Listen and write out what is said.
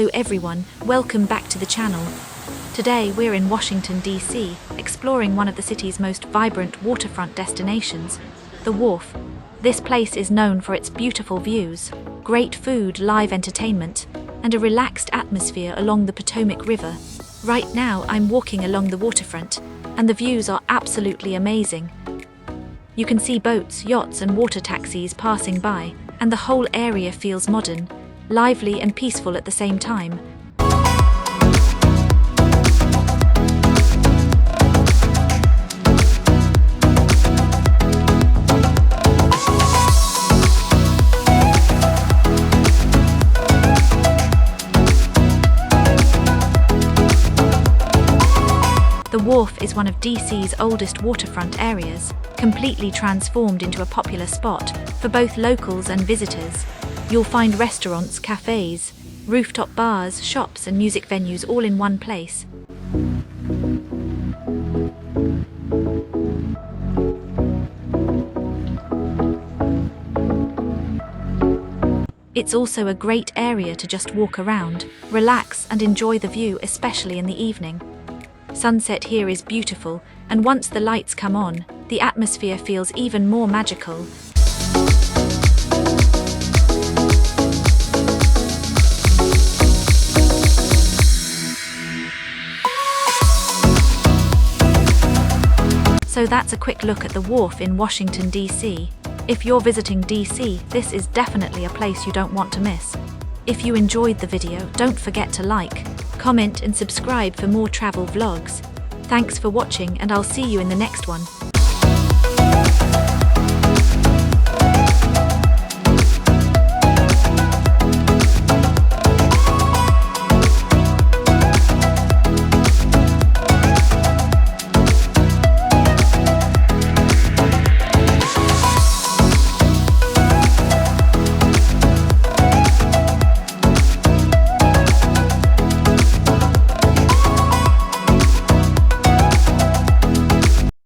Hello everyone, welcome back to the channel. Today we're in Washington DC, exploring one of the city's most vibrant waterfront destinations, the Wharf. This place is known for its beautiful views, great food, live entertainment, and a relaxed atmosphere along the Potomac River. Right now I'm walking along the waterfront, and the views are absolutely amazing. You can see boats, yachts, and water taxis passing by, and the whole area feels modern, lively and peaceful at the same time. The Wharf is one of DC's oldest waterfront areas, completely transformed into a popular spot for both locals and visitors. You'll find restaurants, cafes, rooftop bars, shops, and music venues all in one place. It's also a great area to just walk around, relax, and enjoy the view, especially in the evening. Sunset here is beautiful, and once the lights come on, the atmosphere feels even more magical. So that's a quick look at the Wharf in Washington, DC. If you're visiting DC, this is definitely a place you don't want to miss. If you enjoyed the video, don't forget to like, comment, and subscribe for more travel vlogs. Thanks for watching, and I'll see you in the next one.